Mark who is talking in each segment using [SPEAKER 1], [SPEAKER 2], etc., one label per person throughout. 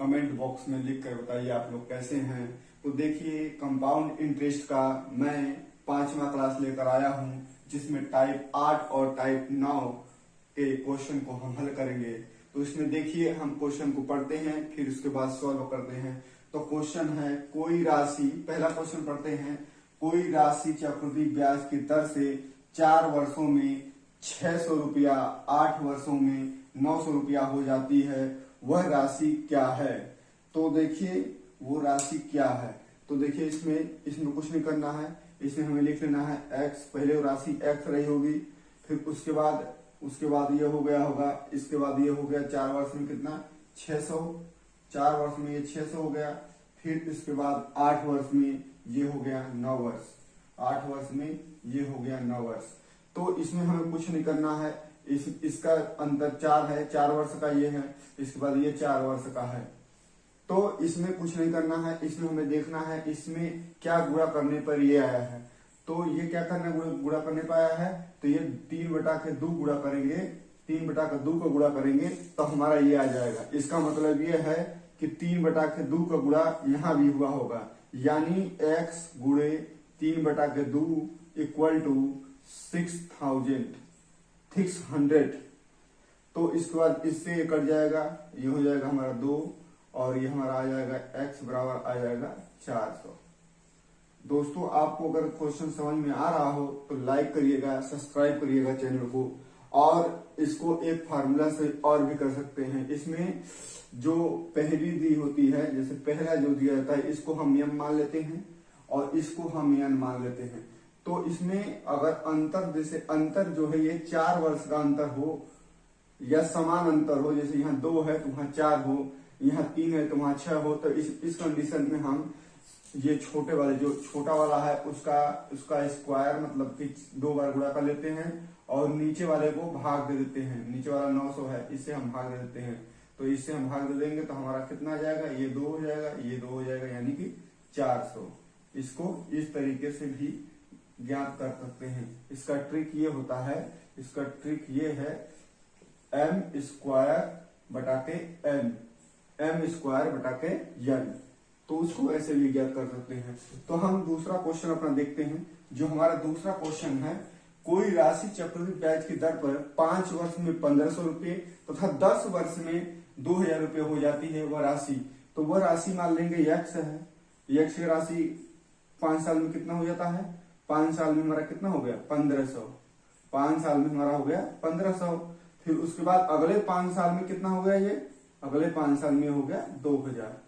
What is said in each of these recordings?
[SPEAKER 1] Comment box में लिख कर बताइए आप लोग कैसे हैं। तो देखिए कंपाउंड इंटरेस्ट का मैं 5वां क्लास लेकर आया हूं, जिसमें टाइप 8 और टाइप 9 के क्वेश्चन को हम हल करेंगे। तो इसमें देखिए हम क्वेश्चन को पढ़ते हैं, फिर उसके बाद सॉल्व करते हैं। तो क्वेश्चन है कोई राशि, पहला क्वेश्चन पढ़ते हैं। कोई राशि चक्रवृद्धि ब्याज की दर से 4 वर्षों में 600 रुपया, 8 वर्षों में 900 रुपया हो जाती है, वह राशि क्या है। तो देखिए वो राशि क्या है। तो देखिए इसमें कुछ नहीं करना है, इसमें हमें लिख लेना है x। पहले वो राशि x रही होगी, फिर उसके बाद ये हो गया होगा, इसके बाद ये हो गया 4 वर्ष में कितना 600, 4 वर्ष में ये 600 हो गया। फिर इसके बाद 8 वर्ष में ये हो गया 9 वर्ष, 8 वर्ष में ये हो गया 9 वर्ष। तो इसमें हमें कुछ नहीं करना है, इसका अंतर 4 है, 4 वर्ष का ये है, इसके बाद ये 4 वर्ष का है। तो इसमें कुछ नहीं करना है, इसमें हमें देखना है इसमें क्या गुणा करने पर ये आया है। तो ये क्या करना गुणा करने पर आया है, तो ये 3/2 गुणा करेंगे, 3/2 का गुणा करेंगे तो हमारा ये आ जाएगा। इसका मतलब ये है कि 3/2 का गुणा यहाँ भी हुआ होगा, यानी x गुणे 3/2 इक्वल टू 600। तो इसके बाद इससे ये कट जाएगा, ये हो जाएगा हमारा 2 और ये हमारा आ जाएगा x बराबर आ जाएगा 400। दोस्तों आपको अगर क्वेश्चन समझ में आ रहा हो तो लाइक करिएगा, सब्सक्राइब करिएगा चैनल को, और इसको एक फार्मूला से और भी कर सकते हैं। इसमें जो पहली दी होती है, जैसे पहला जो दिया जाता है इसको हम m मान लेते हैं और इसको हम n मान लेते हैं। तो इसमें अगर अंतर, जैसे अंतर जो है ये 4 वर्ष का अंतर हो या समान अंतर हो, जैसे यहाँ 2 है तो वहां 4 हो, यहाँ 3 है तो वहां 6 हो, तो इस कंडीशन में हम ये छोटे वाले, जो छोटा वाला है उसका स्क्वायर मतलब कि 2 बार गुणा कर लेते हैं और नीचे वाले को भाग दे देते हैं। नीचे वाला 900 है, इससे हम भाग दे देते हैं। तो इससे हम भाग दे देंगे तो हमारा कितना जाएगा, ये 2 हो जाएगा, ये 2 हो जाएगा, यानी कि 400। इसको इस तरीके से भी ज्ञात कर सकते हैं। इसका ट्रिक ये होता है, इसका ट्रिक ये है m स्क्वायर बटा के n, तो उसको ऐसे भी ज्ञात कर सकते हैं। तो हम दूसरा क्वेश्चन अपना देखते हैं। जो हमारा दूसरा क्वेश्चन है, कोई राशि चक्रवृद्धि ब्याज की दर पर 5 वर्ष में 1500 रुपये तथा 10 वर्ष में 2000 रुपये हो जाती है वह राशि। तो वह राशि मान लेंगे x है, x की राशि 5 साल में कितना हो जाता है, 5 साल में हमारा कितना हो गया 1500, 5 साल में हमारा हो गया 1500। फिर उसके बाद अगले 5 साल में कितना हो गया, ये अगले 5 साल में हो गया 2000।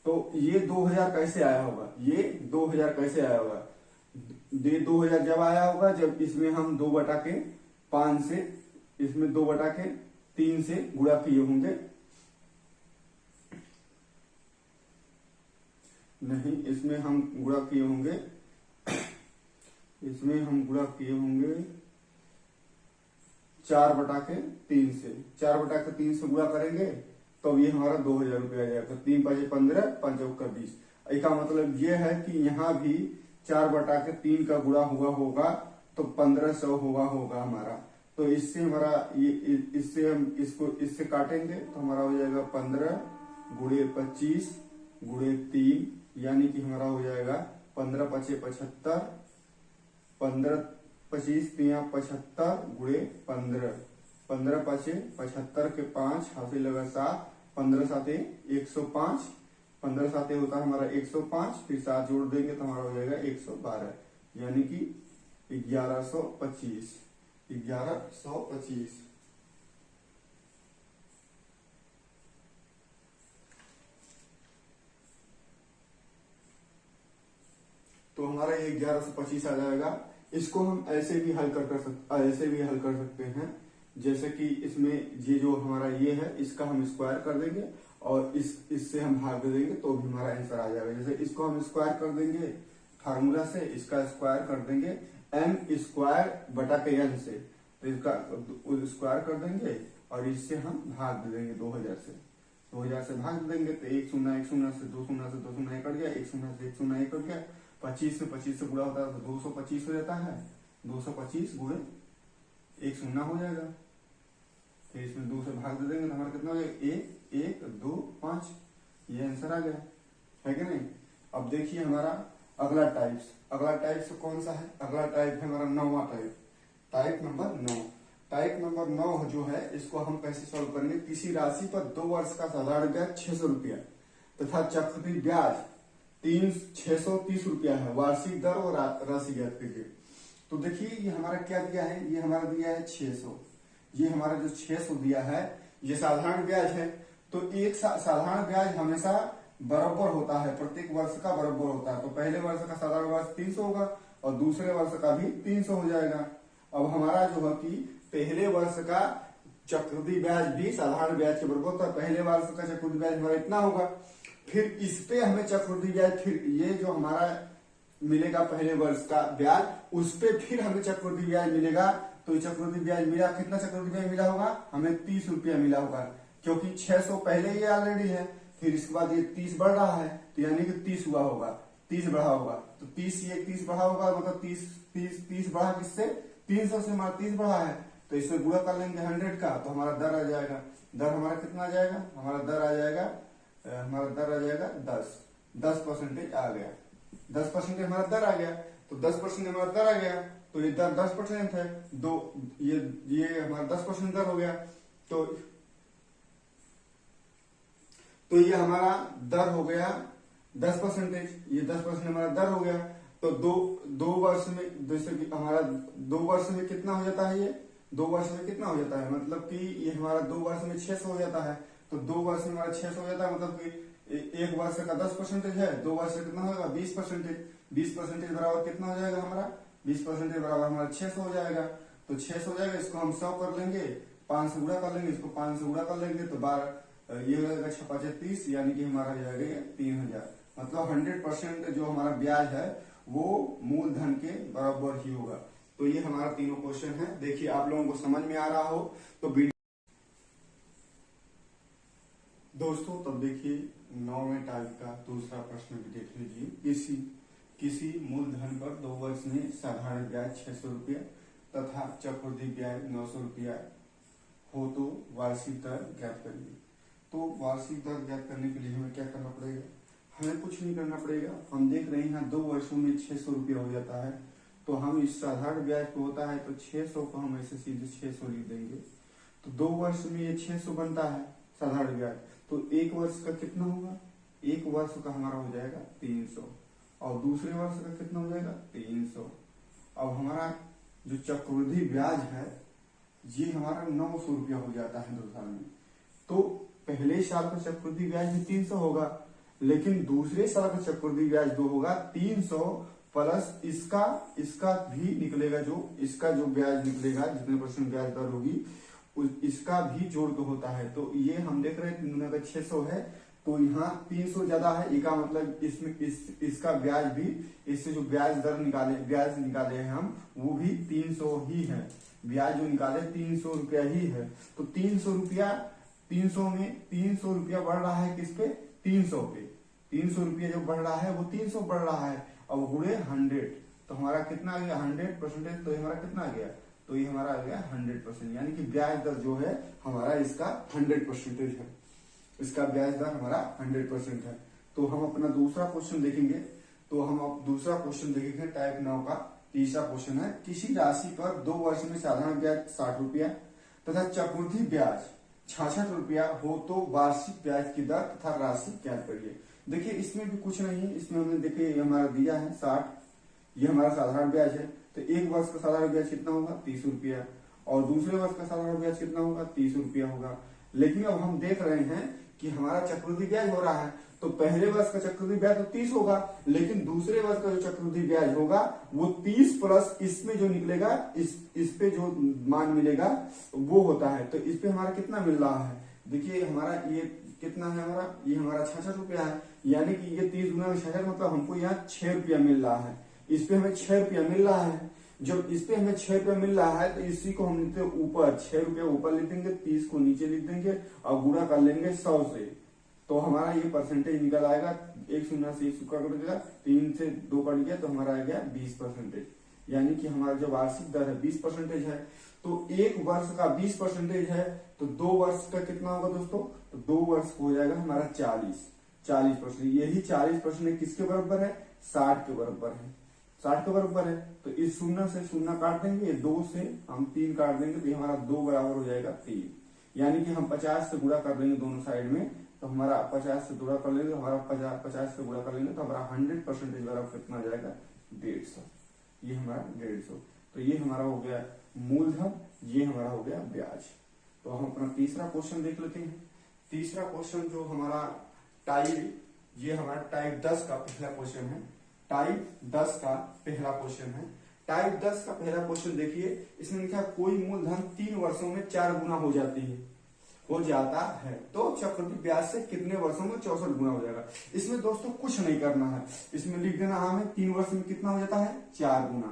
[SPEAKER 1] तो ये 2000 कैसे आया होगा, ये 2000 कैसे आया होगा, ये 2000 जब आया होगा जब इसमें हम 2/5 से, इसमें 2/3 से गुणा किए होंगे, नहीं इसमें हम गुणा किए होंगे, इसमें हम गुणा किए होंगे 4/3 से, 4/3 से गुणा करेंगे तो ये हमारा 2000 रुपया आ जाएगा। 3 × 5 = 15, 5 × 20। इसका मतलब ये है कि यहाँ भी 4/3 का गुणा हुआ होगा तो 1500 होगा हमारा। तो इससे हमारा ये, इससे हम इससे काटेंगे तो हमारा हो जाएगा 15 × 25 × 3, यानी कि हमारा हो जाएगा 15 × 5 = 75, 15 25 × 3 = 75 × 15, 15 × 5 = 75 के 5 हाथ लगा 7, 15 × 7 = 105, 15 × 7 होता है हमारा 105, फिर 7 जोड़ देंगे तो हमारा हो जाएगा 112, यानी कि 1125। तो हमारा ये 1125 आ जाएगा। इसको हम ऐसे भी हल कर सकते हैं, जैसे कि इसमें ये जो हमारा ये है इसका हम स्क्वायर कर देंगे और इससे हम भाग दे देंगे तो भी हमारा आंसर आ जाएगा। जैसे इसको हम स्क्वायर कर देंगे फार्मूला से, इसका स्क्वायर कर देंगे m² से, तो इसका स्क्वायर कर देंगे और इससे हम भाग दे देंगे 2000 से, 2000 से भाग दे देंगे तो 1 0 1 0 से 2 0 से 2 0 कट गया, 1 0 से 1 0 कट गया, 25 से 25 से गुणा होता है तो 225 हो जाता है, 225 गुणे 1 0 हो जाएगा। फिर इसमें 2 से भाग दे देंगे तो हमारा कितना हो जाएगा 1 1 2 5, ये आंसर आ गया, है कि नहीं। अब देखिए हमारा अगला टाइप्स कौन सा है, अगला टाइप है हमारा 9वां type, type number 9। Type number 9 जो है इसको हम कैसे सॉल्व करेंगे। किसी राशि पर 2 वर्ष का साधारण ब्याज 600 रुपया तथा चक्रवृद्धि ब्याज 630 रुपया है, वार्षिक दर और राशि ज्ञात कीजिए। तो देखिए ये हमारा क्या दिया है, ये हमारा दिया है 600। ये हमारा जो 600 दिया है ये साधारण ब्याज है। तो एक साधारण ब्याज हमेशा बराबर होता है, प्रत्येक वर्ष का बराबर होता है। तो पहले वर्ष का साधारण ब्याज 300 होगा और दूसरे वर्ष का भी 300 हो जाएगा। अब हमारा जो है कि पहले वर्ष का चक्रवृद्धि ब्याज भी साधारण ब्याज के बराबर होता है। पहले वर्ष का चक्रवृद्धि ब्याज हमारा इतना होगा, फिर इस पे हमें चक्रवृद्धि ब्याज, फिर ये जो हमारा मिलेगा पहले वर्ष का ब्याज, उस पे फिर हमें चक्रवृद्धि ब्याज मिलेगा। तो चक्रवृद्धि ब्याज मिला, कितना चक्रवृद्धि ब्याज मिला होगा हमें 30 रुपया मिला होगा, क्योंकि 600 पहले ही ऑलरेडी है, फिर इसके बाद ये 30 बढ़ रहा है, तो यानी कि 30 हुआ होगा, 30 बढ़ा होगा। तो 30 ये 30 बढ़ा होगा, मतलब 30 बढ़ा किससे, 300 से हमारा 30 बढ़ा है, तो इससे गुणा कर लेंगे 100 का, तो हमारा दर आ जाएगा। दर हमारा कितना आ जाएगा, हमारा दर आ जाएगा 10% आ गया। 10% हमारा दर आ गया, तो 10% हमारा दर आ गया, तो ये दर 10% है, ये हमारा 10% दर हो गया। तो ये हमारा दर हो गया 10%, ये 10% हमारा दर हो गया। तो दो वर्ष में, जैसे कि हमारा 2 वर्ष में कितना हो जाता है, ये 2 वर्ष में कितना हो जाता है, मतलब कि ये हमारा 2 वर्ष में 600 हो जाता है। तो 2 वर्ष में हमारा 600 हो जाता है, मतलब कि 1 वर्ष का 10% है, 2 वर्ष का कितना होगा 20%। 20% बराबर कितना हो जाएगा हमारा, 20% बराबर हमारा 600 हो जाएगा। तो 600 हो जाएगा, इसको हम 100 कर लेंगे, 5 से गुणा कर लेंगे, इसको 5 से गुणा कर लेंगे, तो 12 ये हो जाएगा 6 30, यानी कि हमारा हो जाएगा 3000। मतलब 100% जो हमारा ब्याज है वो मूलधन के बराबर ही होगा। तो ये हमारा तीनों क्वेश्चन है। देखिए आप लोगों को समझ में आ रहा हो तो दोस्तों, तब देखिए 9वें टाइप का दूसरा प्रश्न भी देख लीजिए। किसी मूलधन पर 2 वर्ष में साधारण ब्याज 600 रुपया तथा चक्रवृद्धि ब्याज 900 रुपया हो तो वार्षिक दर ज्ञात करिए। तो वार्षिक दर ज्ञात करने के लिए हमें क्या करना पड़ेगा, हमें कुछ नहीं करना पड़ेगा। हम देख रहे हैं 2 वर्षों में 600 रुपया हो जाता है, तो हम इस साधारण ब्याज को होता है तो 600 को हम ऐसे सीधे 600 लिख देंगे। तो 2 वर्ष में ये 600 बनता है साधारण ब्याज, तो 1 वर्ष का कितना होगा, 1 वर्ष का हमारा हो जाएगा 300 और दूसरे वर्ष का कितना हो जाएगा 300। अब हमारा जो चक्रवृद्धि ब्याज है ये हमारा 900 रुपया हो जाता है 2 साल में। तो पहले साल का चक्रवृद्धि ब्याज भी 300 होगा, लेकिन दूसरे साल का चक्रवृद्धि ब्याज जो होगा 300 प्लस इसका भी निकलेगा, जो इसका जो ब्याज निकलेगा, जितने % ब्याज दर होगी इसका भी जोड़ के होता है। तो ये हम देख रहे हैं 3 का 600 है, तो यहाँ 300 ज्यादा है, इसका मतलब इसमें इसका ब्याज भी, इससे जो ब्याज निकाले हैं हम, वो भी 300 ही है। ब्याज जो निकाले 300 रुपया ही है। तो 300 रुपया, 300 में 300 रुपया बढ़ रहा है किस पे, 300 पे। 300 रुपया जो बढ़ रहा है वो 300 बढ़ रहा है, अब गुणे 100, तो हमारा कितना आ गया 100%। तो हमारा कितना आ गया, तो ये हमारा आ गया 100%, यानी कि ब्याज दर जो है हमारा इसका 100% है, इसका ब्याज दर हमारा 100% है। तो हम अपना दूसरा क्वेश्चन देखेंगे। तो हम अब दूसरा क्वेश्चन देखेंगे टाइप 9 का। तीसरा क्वेश्चन है, किसी राशि पर 2 वर्ष में साधारण ब्याज 60 रुपया तथा चक्रवृद्धि ब्याज 66 रुपया हो तो वार्षिक ब्याज की दर तथा राशि ज्ञात करिए। देखिए इसमें भी कुछ नहीं है, इसमें हमने देखिए ये हमारा दिया है 60, ये हमारा साधारण ब्याज है। तो 1 वर्ष का साधारण ब्याज कितना होगा 30 रुपया और दूसरे वर्ष का साधारण ब्याज कितना होगा 30 रुपया होगा। लेकिन अब हम देख रहे हैं कि हमारा चक्रवृद्धि ब्याज हो रहा है, तो पहले वर्ष का चक्रवृद्धि ब्याज तो 30 होगा, लेकिन दूसरे वर्ष का जो चक्रवृद्धि ब्याज होगा वो 30 प्लस इसमें जो निकलेगा, इस पे जो मान मिलेगा वो होता है। तो इस पे हमारा कितना मिल रहा है, देखिए हमारा ये कितना है, हमारा ये हमारा 66 रुपया है, यानी कि ये 30 गुना 66 मतलब हमको यहाँ 6 रुपया मिल रहा है। इस पे हमें 6 रुपया मिल रहा है। जब इस पे हमें 6 रुपया मिल रहा है तो इसी को हम लिखते ऊपर, 6 रुपया ऊपर लिख देंगे, 30 को नीचे लिख देंगे और गुणा कर लेंगे 100 से। तो हमारा ये परसेंटेज निकल आएगा, 1 शून्य से 1 कट गया, 3 से 2 कट गया, तो हमारा आ गया 20%। यानी कि हमारा जो वार्षिक दर है 20% है। तो 1 वर्ष का 20% है, तो 2 वर्ष का कितना होगा दोस्तों, तो 2 वर्ष हो जाएगा हमारा 40। 40%। यही 40% किसके बराबर है? 60 के बराबर है। 60 के बराबर है तो इस शून्य से शून्य काट देंगे, 2 से हम 3 काट देंगे तो ये हमारा 2 बराबर हो जाएगा 3। यानी कि हम 50 से गुणा कर लेंगे दोनों साइड में, तो हमारा 50 से गुणा कर लेंगे तो हमारा 50 से गुणा कर लेंगे तो हमारा 100% बराबर कितना आ जाएगा? 150। ये हमारा 150। तो ये हमारा हो गया मूलधन, ये हमारा हो गया ब्याज। तो हम अपना तीसरा क्वेश्चन देख लेते हैं। तीसरा क्वेश्चन जो हमारा ये हमारा टाइप 10 का पहला क्वेश्चन है। टाइप 10 का पहला क्वेश्चन है। टाइप 10 का पहला क्वेश्चन देखिए, इसमें लिखा कोई मूलधन 3 वर्षों में 4 गुना हो जाता है तो चक्रवृद्धि ब्याज से कितने वर्षों में 64 गुना हो जाएगा। इसमें दोस्तों कुछ नहीं करना है, इसमें लिख देना हमें 3 वर्ष में कितना हो जाता है? 4 गुना।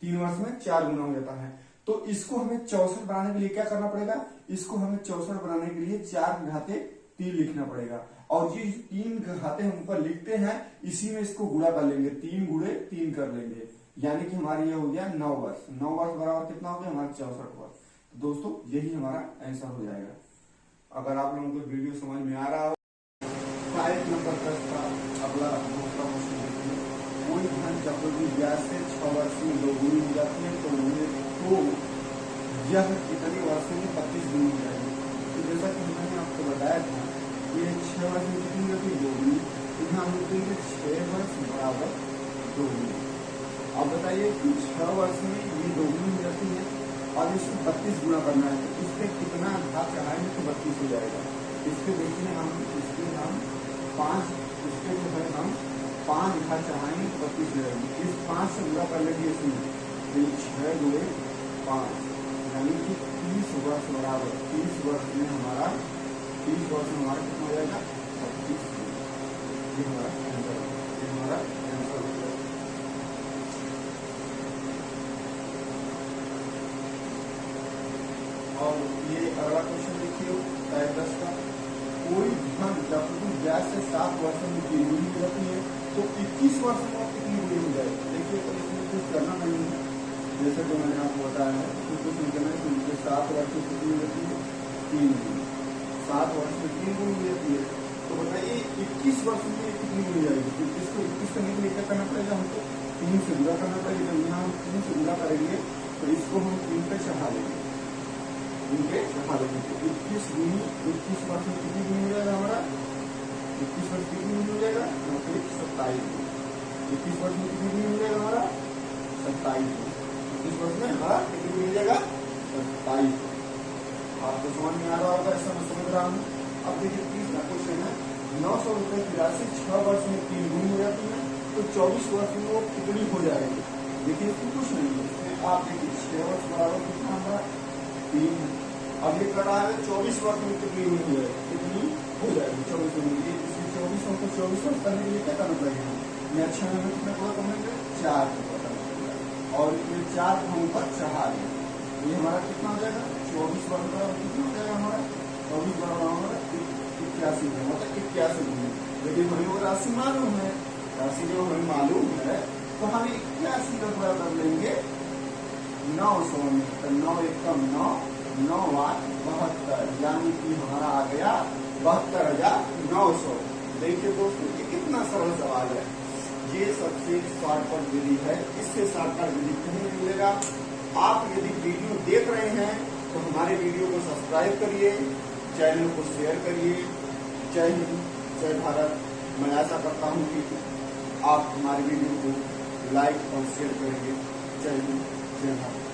[SPEAKER 1] 3 वर्ष में 4 गुना हो जाता है। तो इसको हमें 64 बनाने के लिए क्या करना पड़ेगा? इसको हमें 64 बनाने के लिए 4 घाते 3 लिखना पड़ेगा। और ये 3 घाते हम ऊपर लिखते हैं, इसी में इसको गुणा कर लेंगे, 3 गुणे 3 कर लेंगे, यानी कि हमारे ये हो गया 9 वर्ष। 9 वर्ष बराबर कितना हो गया? हमारा 64 वर्ष। तो दोस्तों यही हमारा आंसर हो जाएगा। अगर आप लोगों को वीडियो समझ में आ रहा हो, टाइप नंबर 10 का अगला दूसरा क्वेश्चन देखिए। कोई धन चक्रवृद्धि ब्याज से 6 वर्ष में 2 गुनी हो जाती है तो यह कितने वर्षों में 25 गुनी हो जाएगी। तो जैसा कि मैंने आपको बताया था, ये 6 वर्ष में कितनी होती है? 2 गुनी। यहाँ हम लिखेंगे 6 वर्ष बराबर 2 गुनी। अब बताइए कि 6 वर्ष में ये 2 गुनी हो जाती है और इसको 32 गुना करना है, तो इस पे कितना घात चढ़ाएंगे तो 32 हो जाएगा। इसके देखिए हम 5, इसके जो है हम 5 घात चढ़ाएंगे तो 32 हो जाएगी। इस 5 से गुणा कर लेंगे इसमें, 6 गुणे 5 यानी कि 30 वर्ष बराबर 30 वर्ष में हमारा कितना हो जाएगा? 25। ये हमारा आंसर हो गया। और ये अगला क्वेश्चन देखिए टाइप 10 का। कोई धन चक्रवृद्धि ब्याज से 7 वर्षों में 3 गुनी हो जाती है तो 21 वर्ष में कितनी गुनी हो जाएगी? देखिए तो इसमें कुछ करना नहीं है, जैसे तो मैंने आपको बताया है, तो कुछ नहीं करना है। 7 वर्ष में कितनी हो जाती है? 3 गुनी। 7 वर्ष में 3 गुनी हो जाती है। तो बताइए 21 वर्ष में कितनी गुनी जाएगी? तो इसको 21 करने के लिए क्या करना पड़ेगा? हमको 3 से गुणा करना पड़ेगा। जब यहाँ हम 3 से गुणा करेंगे तो इसको हम 3 पे चढ़ा देंगे, 3 पे चढ़ा देंगे। तो 21 गुनी 21 वर्ष में कितनी गुनी हो जाएगा हमारा? 21 वर्ष कितनी गुनी हो जाएगा? 27 गुनी। 21 वर्ष में कितनी गुनी हो जाएगा हमारा? 27 गुनी। 21 वर्ष में हमारा कितनी गुनी हो जाएगा? 27। आपको समझ में आ रहा होगा, ऐसा मैं समझ रहा हूँ। अब देखिए तीसरा क्वेश्चन है। 900 रुपए की राशि 6 वर्ष में 3 गुनी हो जाती है तो 24 वर्ष में वो कितनी हो जाएगी? देखिए इसमें कुछ नहीं है, इसमें आप देखिए 6 वर्ष बराबर कितना हमारा 3 है। अब ये कर रहा है 24 वर्ष में कितनी गुनी हो जाएगी? कितनी हो जाएगी? 24 गुनी। इसमें 24 वर्ष करने के लिए क्या करना पड़ेगा? मैं 6 में कितना पूरा करेंगे? 4 को पता लगेगा और इसमें 4 को ऊपर चढ़ा देंगे। ये हमारा कितना हो जाएगा? 24 वर्ष बराबर कितना हो जाएगा हमारा? 24 बराबर हमारा 81 है, मतलब 81 गुनी। लेकिन हमें वो राशि मालूम है, राशि जो हमें मालूम है तो हम 81 का गुणा कर लेंगे 900 में। तो 9 एकम 9, 9 8 72, यानी कि हमारा आ गया 72,900। देखिए दोस्तों ये कितना सरल सवाल है। ये सबसे शॉर्टकट विधि है, इससे शॉर्टकट विधि कहीं नहीं मिलेगा। आप यदि वीडियो देख रहे हैं तो हमारे वीडियो को सब्सक्राइब करिए, चैनल को शेयर करिए। जय हिंद, जय भारत। मैं आशा करता हूँ कि आप हमारे वीडियो को लाइक और शेयर करेंगे। जय हिंद, जय भारत।